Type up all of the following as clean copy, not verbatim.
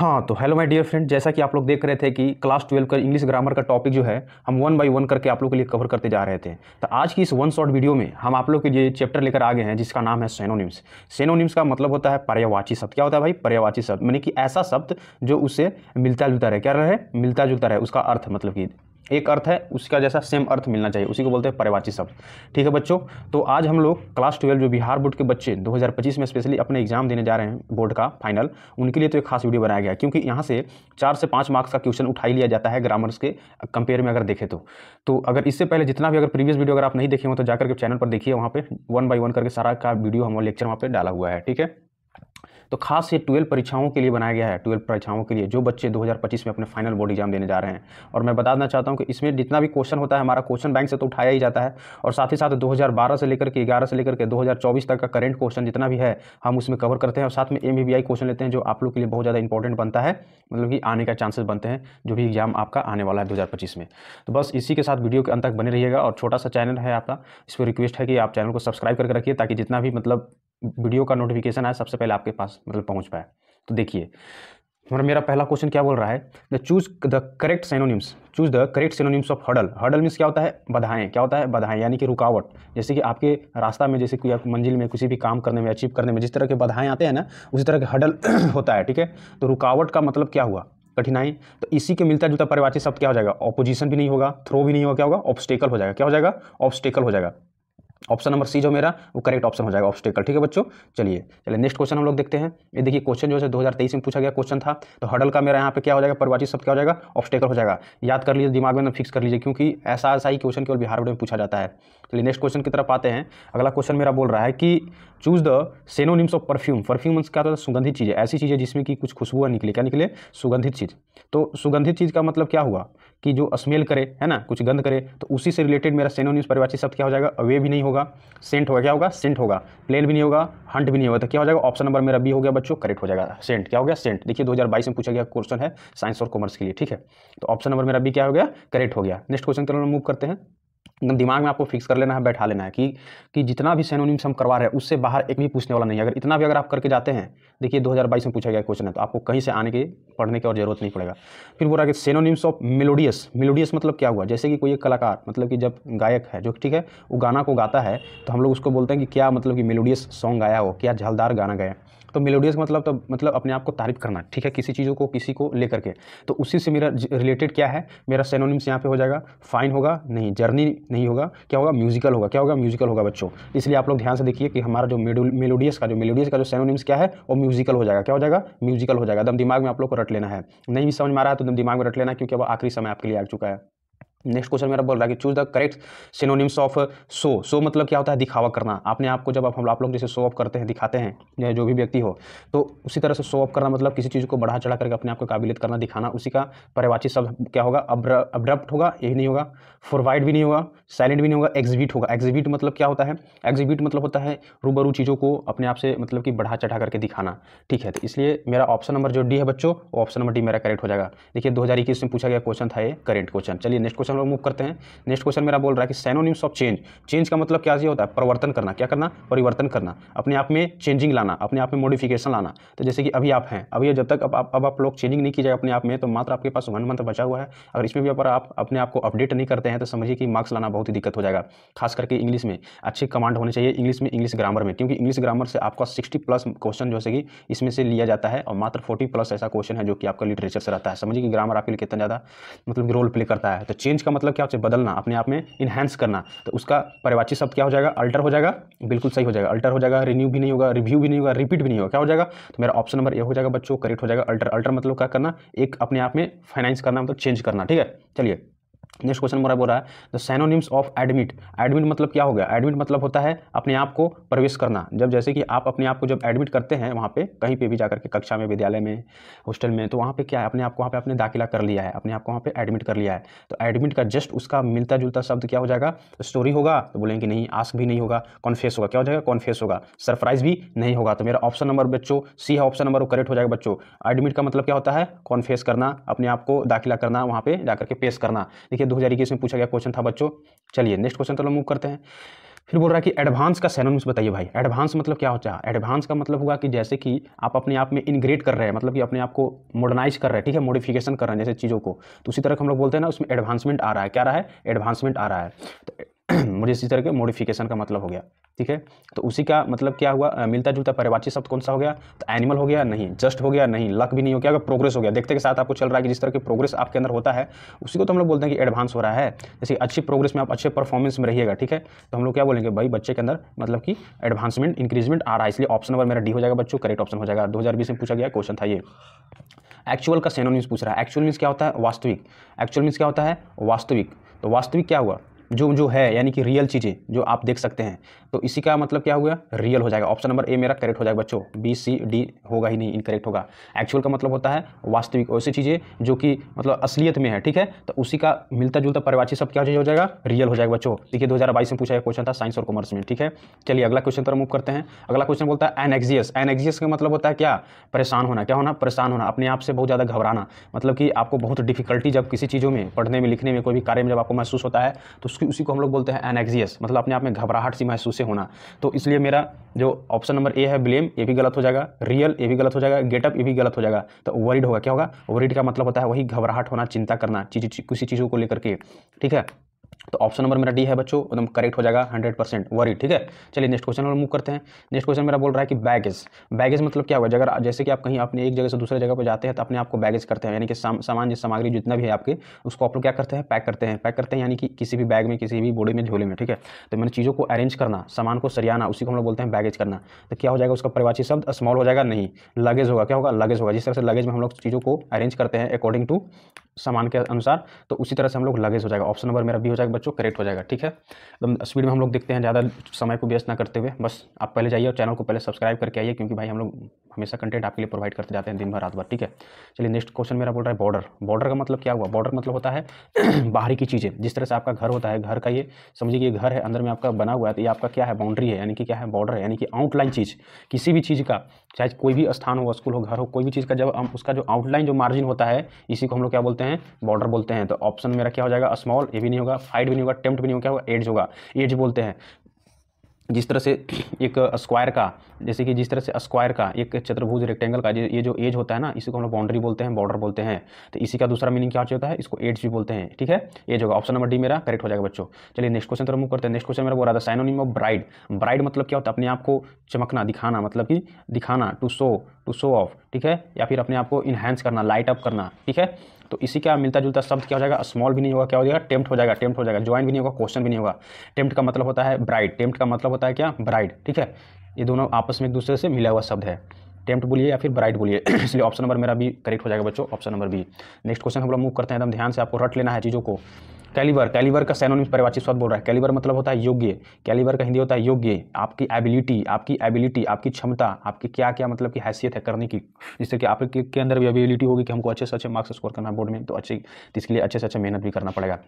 हाँ, तो hello my dear friend, जैसा कि आप लोग देख रहे थे कि क्लास 12 का इंग्लिश ग्रामर का टॉपिक जो है हम वन बाय वन करके आप लोग के लिए कवर करते जा रहे थे। तो आज की इस वन शॉर्ट वीडियो में हम आप लोग के लिए चैप्टर लेकर आ गए हैं जिसका नाम है सिनोनिम्स। सिनोनिम्स का मतलब होता है पर्यायवाची शब्द। क्या होता है भाई? पर्यायवाची शब्द, माने कि ऐसा शब्द जो उससे मिलता जुलता रहे। क्या रहे? मिलता जुलता रहे। उसका अर्थ मतलब कि एक अर्थ है, उसका जैसा सेम अर्थ मिलना चाहिए, उसी को बोलते हैं पर्यायवाची शब्द। ठीक है बच्चों, तो आज हम लोग क्लास 12 जो बिहार बोर्ड के बच्चे 2025 में स्पेशली अपने एग्जाम देने जा रहे हैं बोर्ड का फाइनल, उनके लिए तो एक खास वीडियो बनाया गया है, क्योंकि यहाँ से 4 से 5 मार्क्स का क्वेश्चन उठा ही लिया जाता है ग्रामर्स के कंपेयर में अगर देखें तो अगर इससे पहले जितना भी अगर प्रीवियस वीडियो अगर आप नहीं देखे हो तो जाकर के चैनल पर देखिए, वहाँ पे वन बाय वन करके सारा का वीडियो हमारा लेक्चर वहाँ पे डाला हुआ है। ठीक है, तो खास ये 12 परीक्षाओं के लिए बनाया गया है, 12 परीक्षाओं के लिए जो बच्चे 2025 में अपने फाइनल बोर्ड एग्जाम देने जा रहे हैं। और मैं बता देना चाहता हूं कि इसमें जितना भी क्वेश्चन होता है हमारा क्वेश्चन बैंक से तो उठाया ही जाता है, और साथ ही साथ 2012 से लेकर के 11 से लेकर के 2024 तक का करंट क्वेश्चन जितना भी है हम उसमें कवर करते हैं, और साथ में MBBI क्वेश्चन लेते हैं जो आप लोग के लिए बहुत ज़्यादा इंपॉर्टेंट बनता है, मतलब कि आने का चांसेस बनते हैं जो भी एग्जाम आपका आने वाला है 2025 में। तो बस इसी के साथ वीडियो के अंत तक बने रहिएगा, और छोटा सा चैनल है आपका, इस पर रिक्वेस्ट है कि आप चैनल को सब्सक्राइब करके रखिए ताकि जितना भी मतलब वीडियो का नोटिफिकेशन है सबसे पहले आपके पास मतलब पहुंच पाए। तो देखिए, और मेरा पहला क्वेश्चन क्या बोल रहा है, the choose the correct synonyms, choose the correct synonyms of hurdle. Hurdle means क्या होता है? बाधाएं। क्या होता है? बाधाएं, यानी कि रुकावट। जैसे कि आपके रास्ता में, जैसे कोई मंजिल में किसी भी काम करने में, अचीव करने में जिस तरह के बाधाएं आते हैं ना, उसी तरह के हर्डल होता है। ठीक है, तो रुकावट का मतलब क्या हुआ? कठिनाई। तो इसी के मिलता जुलता पर्यायवाची शब्द क्या हो जाएगा? ऑपोजिशन भी नहीं होगा, थ्रो भी नहीं होगा, क्या होगा? ऑब्स्टेकल हो जाएगा। क्या हो जाएगा? ऑब्स्टेकल हो जाएगा। ऑप्शन नंबर सी जो मेरा वो करेक्ट ऑप्शन हो जाएगा, ऑब्स्टेकल। ठीक है बच्चों, चलिए नेक्स्ट क्वेश्चन हम लोग देखते हैं। ये देखिए क्वेश्चन जो है 2023 में पूछा गया क्वेश्चन था। तो हडल का मेरा यहाँ पे क्या हो जाएगा? पर्यायवाची शब्द क्या हो जाएगा? ऑब्स्टेकल हो जाएगा। याद कर लीजिए, दिमाग में फिक्स कर लीजिए, क्योंकि ऐसा ही क्वेश्चन केवल बिहार बोर्ड में पूछा जाता है। चलिए नेक्स्ट क्वेश्चन की तरफ आते हैं। अगला क्वेश्चन मेरा बोल रहा है कि choose the synonyms of perfume. Perfume क्या होता है? सुगंधित चीज़, ऐसी चीज़ें जिसमें कि कुछ खुशबू निकले। क्या निकले? सुगंधित चीज़। तो सुगंधित चीज़ का मतलब क्या हुआ कि जो स्मेल करे, है ना, कुछ गंध करे, तो उसी से रिलेटेड मेरा सिनोनिम्स पर्यायवाची शब्द क्या हो जाएगा? वे भी नहीं होगा, सेंट होगा। क्या होगा? सेंट होगा। प्लेन भी नहीं होगा, हंट भी नहीं होगा। तो क्या हो जाएगा? ऑप्शन नंबर मेरा बी हो गया बच्चों, करेक्ट हो जाएगा। सेंट। क्या हो गया? सेंट। देखिए 2022 में पूछा गया क्वेश्चन है साइंस और कॉमर्स के लिए। ठीक है, तो ऑप्शन नंबर मेरा बी क्या हो गया? करेक्ट हो गया। नेक्स्ट क्वेश्चन की तरफ मूव करते हैं। एकदम दिमाग में आपको फिक्स कर लेना है, बैठा लेना है कि जितना भी सिनोनिम्स हम करवा रहे हैं उससे बाहर एक भी पूछने वाला नहीं है। अगर इतना भी अगर आप करके जाते हैं, देखिए 2022 में पूछा गया क्वेश्चन है, तो आपको कहीं से आने के पढ़ने की और जरूरत नहीं पड़ेगा। फिर बोल रहा है कि सिनोनिम्स ऑफ मेलोडियस। मेलोडियस मतलब क्या हुआ? जैसे कि कोई एक कलाकार, मतलब कि जब गायक है जो, ठीक है, वो गाना को गाता है तो हम लोग उसको बोलते हैं कि क्या मतलब कि मेलोडियस सॉन्ग गाया हो, क्या झलदार गाना गाया। तो मेलोडियस मतलब तो मतलब अपने आप को तारीफ करना। ठीक है, किसी चीज़ों को किसी को लेकर के, तो उसी से मेरा रिलेटेड क्या है? मेरा सिनोनिम्स यहाँ पे हो जाएगा फाइन होगा नहीं, जर्नी नहीं होगा, क्या होगा? म्यूजिकल होगा। क्या होगा? म्यूजिकल होगा बच्चों। इसलिए आप लोग ध्यान से देखिए कि हमारा जो मेलोडियस का जो सिनोनिम्स क्या है वो म्यूजिकल हो जाएगा। क्या हो जाएगा? म्यूजिकल हो जाएगा। एकदम दिमाग में आप लोग को रट लेना है, नहीं भी समझ में आ रहा है तो एकदम दिमाग में रट लेना है, क्योंकि अब आखिरी समय आपके लिए आ चुका है। नेक्स्ट क्वेश्चन मेरा बोल रहा है कि choose the correct synonyms of show. Show मतलब क्या होता है? दिखावा करना। अपने आप को जब आप लोग जैसे शो ऑफ करते हैं, दिखाते हैं, या जो भी व्यक्ति हो, तो उसी तरह से शो ऑफ करना मतलब किसी चीज़ को बढ़ा चढ़ा करके अपने आप को काबिलियत करना, दिखाना। उसी का पर्यायवाची शब्द क्या होगा? अब्रप्ट होगा, यही नहीं होगा, फॉरवर्ड भी नहीं होगा, साइलेंट भी नहीं होगा, एग्जिबिट होगा। एग्जिबिट मतलब क्या होता है? एग्जिबिट मतलब होता है रूबरू चीज़ों को अपने आप से मतलब कि बढ़ा चढ़ा करके दिखाना। ठीक है, तो इसलिए मेरा ऑप्शन नंबर जो डी है बच्चों, वो ऑप्शन नंबर डी मेरा करेक्ट हो जाएगा। देखिए 2021 में पूछा गया क्वेश्चन था ये, करेक्ट क्वेश्चन। चलिए नेक्स्ट क्वेश्चन लोग मूव करते हैं। नेक्स्ट क्वेश्चन मेरा बोल रहा है कि सिनोनिम्स ऑफ चेंज। चेंज का मतलब क्या होता है? परिवर्तन करना। क्या करना? परिवर्तन करना, अपने आप में चेंजिंग लाना, अपने आप में मॉडिफिकेशन लाना। तो जैसे कि अभी आप हैं, अभी जब तक अब आप लोग चेंजिंग नहीं कीजिएगा अपने आप में, तो मात्र आपके पास 1 मंथ बचा हुआ है। अगर इसमें भी अगर आप अपने आप को अपडेट नहीं करते हैं तो समझिए कि मार्क्स लाना बहुत ही दिक्कत हो जाएगा। खास करके इंग्लिश में अच्छी कमांड होनी चाहिए, इंग्लिश में, इंग्लिश ग्रामर में, क्योंकि इंग्लिश ग्रामर से आपका 60+ क्वेश्चन जो है कि इसमें से लिया जाता है, और मात्र 40+ ऐसा क्वेश्चन है जो कि आपका लिटरेचर से रहता है। समझिए कि ग्रामर आपके लिए कितना ज़्यादा मतलब रोल प्ले करता है। तो चेंज का मतलब क्या होता है? बदलना, अपने आप में इनहैंस करना। तो उसका पर्यायवाची शब्द क्या हो जाएगा? अल्टर हो जाएगा। बिल्कुल सही हो जाएगा, अल्टर हो जाएगा। रिन्यू भी नहीं होगा, रिव्यू भी नहीं होगा, रिपीट भी नहीं होगा। क्या हो जाएगा? तो मेरा ऑप्शन नंबर ए हो जाएगा बच्चों, करेक्ट हो जाएगा। अल्टर। अल्टर मतलब क्या करना? एक अपने आप में फाइनेंस करना, मतलब चेंज करना। ठीक है, चलिए नेक्स्ट क्वेश्चन मेरा बोल रहा है the synonyms of admit. Admit मतलब क्या हो गया? एडमिट मतलब होता है अपने आप को प्रवेश करना। जब जैसे कि आप अपने आप को जब एडमिट करते हैं वहाँ पे, कहीं पे भी जाकर के, कक्षा में, विद्यालय में, हॉस्टल में, तो वहाँ पे क्या है? अपने आप को वहाँ पे आपने दाखिला कर लिया है, अपने आप को वहाँ पे एडमिट कर लिया है। तो एडमिट का जस्ट उसका मिलता जुलता शब्द क्या हो जाएगा? स्टोरी होगा, तो बोलेंगे नहीं। आस्क भी नहीं होगा, कॉन्फेस होगा। क्या हो जाएगा? कॉन्फेस होगा। सरप्राइज भी नहीं होगा। तो मेरा ऑप्शन नंबर बच्चों सी है, ऑप्शन नंबर वो करेक्ट हो जाएगा बच्चों। एडमिट का मतलब क्या होता है? कॉन्फेस करना, अपने आप को दाखिला करना, वहाँ पे जाकर के पेश करना। देखिए 2021 में पूछा गया क्वेश्चन था बच्चों। चलिए नेक्स्ट क्वेश्चन तो लोग मूव करते हैं। फिर बोल रहा है कि एडवांस का सिनोनिम्स बताइए भाई। एडवांस मतलब क्या होता है? एडवांस का मतलब होगा कि जैसे कि आप अपने आप में इंग्रेड कर रहे हैं, मतलब कि अपने आप को मॉडर्नाइज कर रहे हैं, ठीक है, मॉडिफिकेशन कर रहे हैं जैसे चीज़ों को, तो उसी तरह हम लोग बोलते हैं ना उसमें एडवांसमेंट आ रहा है। क्या रहा है? एडवांसमेंट आ रहा है। तो मुझे इसी तरह के मॉडिफिकेशन का मतलब हो गया, ठीक है। तो उसी का मतलब क्या हुआ? मिलता जुलता पर्यायवाची शब्द कौन सा हो गया? तो एनिमल हो गया नहीं, जस्ट हो गया नहीं, लक भी नहीं हो गया, प्रोग्रेस हो गया। देखते के साथ आपको चल रहा है कि जिस तरह की प्रोग्रेस आपके अंदर होता है उसी को तो हम लोग बोलते हैं कि एडवांस हो रहा है। जैसे अच्छी प्रोग्रेस में आप अच्छे परफॉर्मेंस में रहिएगा, ठीक है, तो हम लोग क्या बोलेंगे भाई बच्चे के अंदर मतलब कि एडवांसमेंट इंक्रीजमेंट आ रहा है। इसलिए ऑप्शन नंबर मेरा डी हो जाएगा बच्चों, करेक्ट ऑप्शन हो जाएगा। 2020 में पूछा गया क्वेश्चन था ये। एक्चुअल का सिनोनिम्स पूछ रहा है। एक्चुअल मीन्स क्या होता है? वास्तविक। एक्चुअल मीन्स क्या होता है? वास्तविक। तो वास्तविक क्या हुआ? जो है यानी कि रियल चीज़ें जो आप देख सकते हैं, तो इसी का मतलब क्या हुआ? रियल हो जाएगा। ऑप्शन नंबर ए मेरा करेक्ट हो जाएगा बच्चों, बी सी डी होगा ही नहीं, इनकरेक्ट होगा। एक्चुअल का मतलब होता है वास्तविक, ऐसी चीज़ें जो कि मतलब असलियत में है, ठीक है, तो उसी का मिलता जुलता पर्यायवाची शब्द क्या हो जाएगा? रियल हो जाएगा बच्चों। देखिए 2022 में पूछा गया क्वेश्चन था साइंस और कॉमर्स में, ठीक है। चलिए अगला क्वेश्चन पर मूव करते हैं। अगला क्वेश्चन बोलता है एनेक्सियस। एनेक्सियस का मतलब होता है क्या? परेशान होना। क्या होना? परेशान होना, अपने आप से बहुत ज़्यादा घबराना, मतलब कि आपको बहुत डिफिकल्टी जब किसी चीज़ों में, पढ़ने में, लिखने में, कोई भी कार्य में जब आपको महसूस होता है तो उसी को हम लोग बोलते हैं एनेक्सियस, मतलब अपने आप में घबराहट सी महसूस होना। तो इसलिए मेरा जो ऑप्शन नंबर ए है ब्लेम, ये भी गलत हो जाएगा। रियल ये भी गलत हो जाएगा। गेटअप ये भी गलत हो जाएगा। तो वरीड होगा। क्या होगा? वरीड का मतलब होता है वही घबराहट होना, चिंता करना किसी चीज़ों को लेकर के, ठीक है। तो ऑप्शन नंबर मेरा डी है बच्चों, एकदम करेक्ट हो जाएगा 100% वरीड, ठीक है। चलिए नेक्स्ट क्वेश्चन पर मूव करते हैं। नेक्स्ट क्वेश्चन मेरा बोल रहा है कि बैगेज। बैगेज मतलब क्या होगा? अगर जैसे कि आप कहीं अपने एक जगह से दूसरे जगह पर जाते हैं तो अपने आप को बैगेज करते हैं, यानी कि सामान सामग्री जितना भी है आपके, उसको आप लोग क्या करते हैं? पैक करते हैं। पैक करते हैं यानी कि किसी भी बैग में, किसी भी बोरी में, झोले में, ठीक है। तो मैंने चीज़ों को अरेंज करना, सामान को सरियाना, उसी को हम लोग बोलते हैं बैगेज करना। तो क्या हो जाएगा? उसका पर्यायवाची शब्द स्मॉल हो जाएगा नहीं, लगेज होगा। क्या होगा? लगेज होगा। जिस तरह से लगेज में हम लोग चीज़ों को अरेंज करते हैं अकॉर्डिंग टू सामान के अनुसार, तो उसी तरह से हम लोग लगेज हो जाएगा। ऑप्शन नंबर मेरा बी हो जाएगा बच्चों, करेक्ट हो जाएगा, ठीक है। एकदम स्पीड में हम लोग देखते हैं, ज़्यादा समय को वेस्ट ना करते हुए। बस आप पहले जाइए और चैनल को पहले सब्सक्राइब करके आइए, क्योंकि भाई हम लोग हमेशा कंटेंट आपके लिए प्रोवाइड करते जाते हैं दिन भर रात भर, ठीक है। चलिए नेक्स्ट क्वेश्चन मेरा बोल रहा है बॉर्डर। बॉर्डर का मतलब क्या हुआ? बॉर्डर मतलब होता है बाहरी की चीज़ें। जिस तरह से आपका घर होता है, घर का ये समझिए कि घर है, अंदर में आपका बना हुआ है, तो ये आपका क्या है? बाउंड्री है, यानी कि क्या है? बॉर्डर है, यानी कि आउटलाइन चीज़ किसी भी चीज़ का, चाहे कोई भी स्थान हो, स्कूल हो, घर हो, कोई भी चीज़ का जब हम उसका जो आउटलाइन, जो मार्जिन होता है, इसी को हम लोग क्या बोलते हैं? बॉर्डर बोलते हैं। तो ऑप्शन मेरा क्या हो जाएगा? स्मॉल, ये भी नहीं होगा, हाइट भी नहीं होगा, टेम्प्ट भी नहीं होगा, क्या होगा? एज होगा। एज बोलते हैं जिस तरह से एक स्क्वायर का, जैसे कि जिस तरह से स्क्वायर का, एक चतुर्भुज रेक्टेंगल का ये जो एज होता है ना, इसी को हम लोग बाउंड्री बोलते हैं, बॉर्डर बोलते हैं। तो इसी का दूसरा मीनिंग क्या होता है? इसको एज भी बोलते हैं, ठीक है। एज होगा। ऑप्शन नंबर डी मेरा करेक्ट हो जाएगा बच्चों। चलिए नेक्स्ट क्वेश्चन तरफ मूव करते हैं। नेक्स्ट क्वेश्चन मेरा बोल रहा था साइनोनिम ऑफ ब्राइड। ब्राइड मतलब क्या होता है? अपने आप को चमकना, दिखाना, मतलब कि दिखाना, टू शो ऑफ, ठीक है, या फिर अपने आप को इन्हांस करना, लाइट अप करना, ठीक है। तो इसी का मिलता जुलता शब्द क्या हो जाएगा? स्मॉल भी नहीं होगा, क्या हो जाएगा? टेम्प्ट हो जाएगा। टेम्प्ट हो जाएगा। ज्वाइन भी नहीं होगा, क्वेश्चन भी नहीं होगा। टेम्प्ट का मतलब होता है ब्राइड, टेम्प्ट का मतलब होता है क्या? ब्राइड, ठीक है। ये दोनों आपस में एक दूसरे से मिला हुआ शब्द है। टेम्प्ट बोलिए या फिर ब्राइड बोलिए इसलिए ऑप्शन नंबर मेरा भी करेक्ट हो जाएगा बच्चों, option number B. Next question हम लोग मूव करते हैं, एकदम ध्यान से आपको रट लेना है चीज़ों को। कैलिबर। कैलिबर का सिनोनिम पर्यायवाची शब्द बोल रहा है। कैलिबर मतलब होता है योग्य। कैलिबर का हिंदी होता है योग्य। आपकी एबिलिटी, आपकी क्षमता, आपकी क्या क्या मतलब की हैसियत है करने की, जिससे कि आपके अंदर भी एबिलिटी होगी कि हमको अच्छे से अच्छे मार्क्स स्कोर करना बोर्ड में, तो इसके लिए अच्छे से अच्छा मेहनत भी करना पड़ेगा।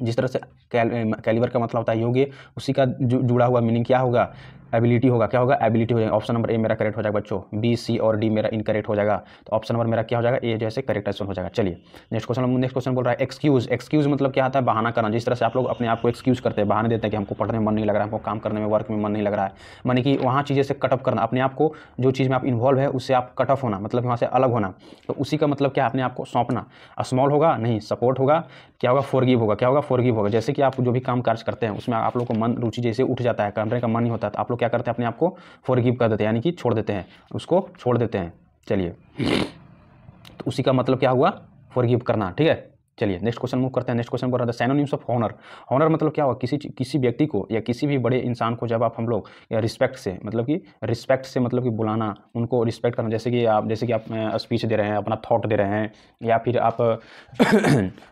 जिस तरह से कैलिबर का मतलब होता है योग्य, उसी का जुड़ा हुआ मीनिंग क्या होगा? एबिलिटी होगा। क्या होगा? एबिलिटी हो जाएगा। ऑप्शन नंबर ए मेरा करेक्ट हो जाएगा बच्चों, बी सी और डी मेरा इनकरेक्ट हो जाएगा। तो ऑप्शन नंबर मेरा क्या हो जाएगा? ए जैसे करेक्ट आंसर हो जाएगा। चलिए नेक्स्ट क्वेश्चन बोल रहा है एक्सक्यूज। एक्सक्यूज मतलब क्या आता है? बहाना करना। जिस तरह से आप लोग अपने आप को एक्सक्यूज करते हैं, बहाने देते हैं कि हमको पढ़ने में मन नहीं लग रहा है, हमको काम करने में, वर्क में मन नहीं लग रहा है, मानी कि वहाँ चीज़ें से कट ऑफ करना, अपने आप को जो चीज़ में आप इन्वॉल्व है उससे आप कट ऑफ होना, मतलब वहाँ से अलग होना। तो उसी का मतलब क्या है? अपने आप को सौंपना। स्मॉल होगा नहीं, सपोर्ट होगा। क्या होगा? फॉरगिव होगा। क्या होगा? फॉरगिव होगा। जैसे कि आप जो भी काम काज करते हैं उसमें आप लोग को मन, रुचि जैसे उठ जाता है, करने का मन नहीं होता है, तो आप लोग क्या करते हैं? अपने आप को फॉरगिव कर देते हैं, यानी कि छोड़ देते हैं, उसको छोड़ देते हैं। चलिए तो उसी का मतलब क्या हुआ? फॉरगिव करना, ठीक है। चलिए नेक्स्ट क्वेश्चन मूव करते हैं। नेक्स्ट क्वेश्चन बोल रहा था सिनोनिम्स ऑफ ऑनर। ऑनर मतलब क्या हुआ? किसी व्यक्ति को या किसी भी बड़े इंसान को जब आप हम लोग या रिस्पेक्ट से मतलब कि बुलाना, उनको रिस्पेक्ट करना। जैसे कि आप स्पीच दे रहे हैं, अपना थॉट दे रहे हैं, या फिर आप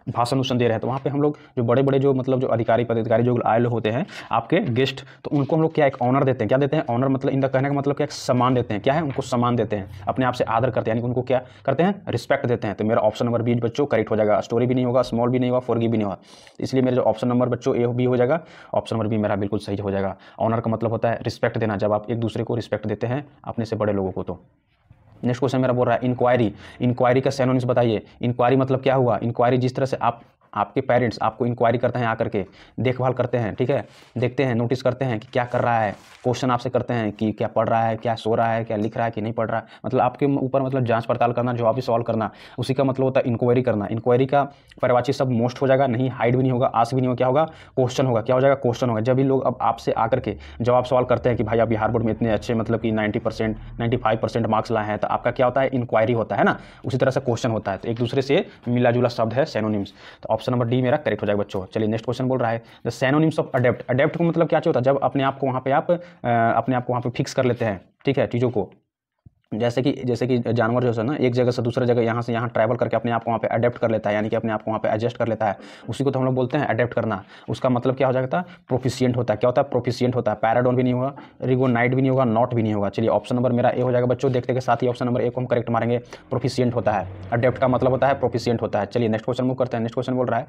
भाषण दे रहे हैं, तो वहाँ पे हम लोग जो बड़े बड़े जो मतलब जो अधिकारी पदाधिकारी जो आए लोग होते हैं आपके गेस्ट, तो उनको हम लोग क्या एक ऑनर देते हैं। क्या देते हैं? ऑनर मतलब इनका कहने का मतलब क्या? एक सम्मान देते हैं। क्या है? उनको सम्मान देते हैं, अपने आप से आदर करते हैं, यानी उनको क्या करते हैं? रिस्पेक्ट देते हैं। तो मेरा ऑप्शन नंबर बी बच्चों करेक्ट हो जाएगा। स्टोरी भी नहीं होगा, स्मॉल भी नहीं होगा, फॉरगिव भी नहीं होगा, इसलिए मेरे जो ऑप्शन नंबर बच्चों ए बी हो जाएगा। ऑप्शन नंबर बी मेरा बिल्कुल सही हो जाएगा। ऑनर का मतलब होता है रिस्पेक्ट देना, जब आप एक दूसरे को रिस्पेक्ट देते हैं अपने से बड़े लोगों को। तो नेक्स्ट क्वेश्चन मेरा बोल रहा है इंक्वायरी। इंक्वायरी का सिनोनिम्स बताइए। इंक्वायरी मतलब क्या हुआ? इंक्वायरी जिस तरह से आपके पेरेंट्स आपको इंक्वायरी करते हैं, आकर के देखभाल करते हैं, ठीक है, देखते हैं, नोटिस करते हैं कि क्या कर रहा है, क्वेश्चन आपसे करते हैं कि क्या पढ़ रहा है, क्या सो रहा है, क्या लिख रहा है कि नहीं पढ़ रहा है, मतलब आपके ऊपर मतलब जांच पड़ताल करना, जवाब सवाल करना, उसी का मतलब होता है इंक्वायरी करना। इंक्वायरी का पर्यायवाची शब्द मोस्ट हो जाएगा, नहीं हाइड भी नहीं होगा, आस्क भी नहीं होगा, क्या होगा, क्वेश्चन होगा। क्या हो जाएगा, क्वेश्चन होगा। जब भी लोग अब आपसे आकर के जवाब सवाल करते हैं कि भाई आप बिहार बोर्ड में इतने अच्छे मतलब कि 90% 95% मार्क्स लाए हैं, तो आपका क्या होता है, इंक्वायरी होता है ना, उसी तरह से क्वेश्चन होता है। तो एक दूसरे से मिला जुला शब्द है सिनोनिम्स। तो ऑप्शन नंबर डी मेरा करेक्ट हो जाएगा बच्चों। चलिए नेक्स्ट क्वेश्चन बोल रहा है the synonyms of adapt. Adapt को मतलब क्या होता है, जब अपने आप को वहाँ पे आप अपने आप को वहाँ पे फिक्स कर लेते हैं, ठीक है, चीज़ों को। जैसे कि जानवर जो है ना, एक जगह से दूसरे जगह, यहाँ से यहाँ ट्रैवल करके अपने आप को वहाँ पे अडेप्ट कर लेता है, यानी कि अपने आप को वहाँ पे एडजस्ट कर लेता है, उसी को तो हम लोग बोलते हैं अडेप्ट करना। उसका मतलब क्या हो जाता है, प्रोफिशिएंट होता है। क्या होता है, प्रोफिशिएंट होता है। पैराडोन भी नहीं होगा, रिगोनाइट भी नहीं होगा, नॉट भी नहीं होगा। चलिए ऑप्शन नंबर मेरा ए हो जाएगा बच्चों। देखते के साथ ही ऑप्शन नंबर ए को हम करेक्ट मारेंगे। प्रोफिशिएंट होता है, अडेप्ट का मतलब होता है प्रोफिशिएंट होता है। चलिए नेक्स्ट क्वेश्चन मूव करते हैं। नेक्स्ट क्वेश्चन बोल रहा है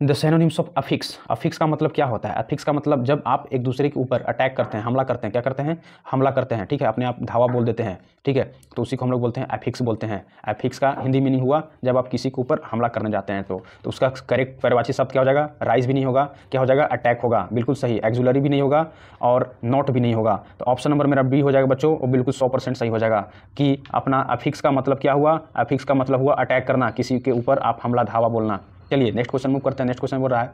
the synonyms of affix. Affix का मतलब क्या होता है, अफिक्स का मतलब जब आप एक दूसरे के ऊपर अटैक करते हैं, हमला करते हैं, क्या करते हैं, हमला करते हैं, ठीक है, अपने आप धावा बोल देते हैं, ठीक है, तो उसी को हम लोग बोलते हैं अफिक्स बोलते हैं। अफिक्स का हिंदी मीनिंग हुआ जब आप किसी के ऊपर हमला करने जाते हैं, तो उसका करेक्ट पर्यायवाची शब्द क्या हो जाएगा, राइज भी नहीं होगा, क्या हो जाएगा, अटैक होगा, बिल्कुल सही। एक्जुलरी भी नहीं होगा और नॉट भी नहीं होगा। तो ऑप्शन नंबर मेरा बी हो जाएगा बच्चों, और बिल्कुल 100% सही हो जाएगा कि अपना अफिक्स का मतलब क्या हुआ, अफिक्स का मतलब हुआ अटैक करना, किसी के ऊपर आप हमला धावा बोलना। चलिए नेक्स्ट क्वेश्चन मूव करते हैं। नेक्स्ट क्वेश्चन बोल रहा है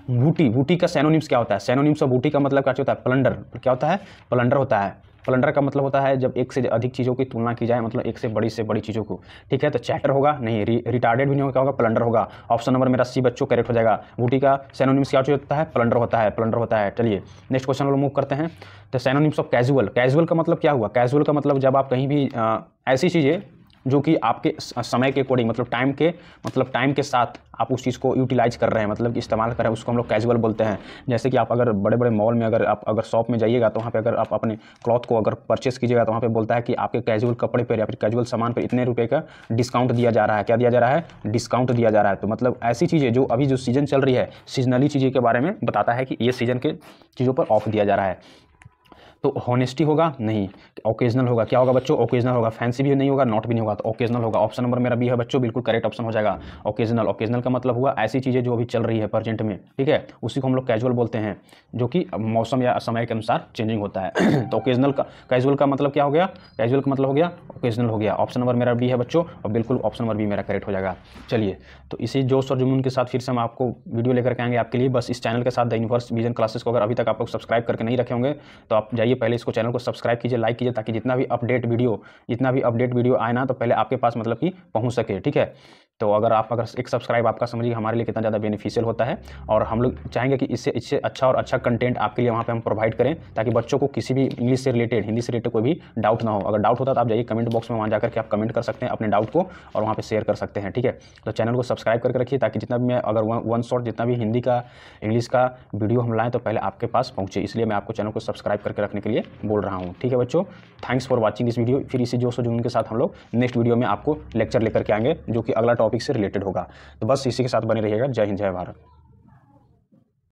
बूटी। बूटी का सिनोनिम्स क्या होता है, सिनोनिम्स ऑफ बूटी का मतलब क्या होता है, प्लंडर। क्या होता है, प्लंडर होता है। प्लंडर का मतलब होता है जब एक से अधिक चीज़ों की तुलना की जाए, मतलब एक से बड़ी चीज़ों को, ठीक है। तो चैटर होगा नहीं, रिटार्डेड भी नहीं होगा, क्या होगा, प्लंडर होगा। ऑप्शन नंबर मेरा सी बच्चों करेक्ट हो जाएगा। बूटी का सिनोनिम्स क्या होता है, प्लंडर होता है, प्लंडर होता है। चलिए नेक्स्ट क्वेश्चन मूव करते हैं। तो सिनोनिम्स ऑफ कैजुअल। कैजुअल का मतलब क्या हुआ, कैजुअल का मतलब जब आप कहीं भी ऐसी चीज़ें जो कि आपके समय के अकॉर्डिंग, मतलब टाइम के साथ आप उस चीज़ को यूटिलाइज कर रहे हैं, मतलब इस्तेमाल कर रहे हैं, उसको हम लोग कैजुअल बोलते हैं। जैसे कि आप अगर बड़े बड़े मॉल में अगर शॉप में जाइएगा, तो वहाँ पे अगर आप अपने क्लॉथ को अगर परचेस कीजिएगा, तो वहाँ पे बोलता है कि आपके कैजुअल कपड़े पर या फिर कैजुअल सामान पर इतने रुपये का डिस्काउंट दिया जा रहा है। क्या दिया जा रहा है, डिस्काउंट दिया जा रहा है। तो मतलब ऐसी चीज़ें जो अभी जो सीजन चल रही है, सीजनली चीज़ें के बारे में बताता है कि ये सीजन के चीज़ों पर ऑफ दिया जा रहा है। तो हॉनेस्टी होगा नहीं, ओकेजनल होगा। क्या होगा बच्चों, ओकेजनल होगा। फैंसी भी नहीं होगा, नॉट भी नहीं होगा, तो ओकेजनल होगा। ऑप्शन नंबर मेरा बी है बच्चों, बिल्कुल करेक्ट ऑप्शन हो जाएगा ओकेजनल। ओकेजनल का मतलब हुआ ऐसी चीज़ें जो अभी चल रही है प्रेजेंट में, ठीक है, उसी को हम लोग कैजुअल बोलते हैं, जो कि मौसम या समय के अनुसार चेंजिंग होता है। तो ओकेजनल का, कैजुअल का मतलब क्या हो गया, कैजुअल का मतलब हो गया ओकेजनल हो गया। ऑप्शन नंबर मेरा बी है बच्चों, और बिल्कुल ऑप्शन नंबर बी मेरा करेक्ट हो जाएगा। चलिए तो इसी जोश और जुनून के साथ फिर से हम आपको वीडियो लेकर के आएंगे आपके लिए। बस इस चैनल के साथ द यूनिवर्स विजन क्लासेस को अगर अभी तक आप लोग सब्सक्राइब करके नहीं रखे होंगे, तो आप जाइए पहले इसको चैनल को सब्सक्राइब कीजिए, लाइक कीजिए, ताकि जितना भी अपडेट वीडियो आए ना, तो पहले आपके पास मतलब कि पहुंच सके, ठीक है। तो अगर एक सब्सक्राइब आपका समझिए हमारे लिए कितना ज़्यादा बेनिफिशियल होता है, और हम लोग चाहेंगे कि इससे अच्छा और अच्छा कंटेंट आपके लिए वहाँ पे हम प्रोवाइड करें, ताकि बच्चों को किसी भी इंग्लिश से रिलेटेड, हिंदी से रिलेटेड कोई भी डाउट ना हो। अगर डाउट होता तो आप जाइए कमेंट बॉक्स में, वहाँ जाकर के आप कमेंट कर सकते हैं अपने डाउट को, और वहाँ पे शेयर कर सकते हैं, ठीक है। तो चैनल को सब्सक्राइब करके रखिए, ताकि जितना भी मैं अगर वन शॉट जितना भी हिंदी का, इंग्लिश का वीडियो हम लाएँ, तो पहले आपके पास पहुँचे। इसलिए मैं आपको चैनल को सब्सक्राइब करके रखने के लिए बोल रहा हूँ, ठीक है बच्चों। Thanks for watching this video. फिर इसी जोश और जुनून के साथ हम लोग नेक्स्ट वीडियो में आपको लेक्चर लेकर के आएंगे, जो कि अगला टॉपिक से रिलेटेड होगा। तो बस इसी के साथ बने रहिएगा। जय हिंद, जय भारत।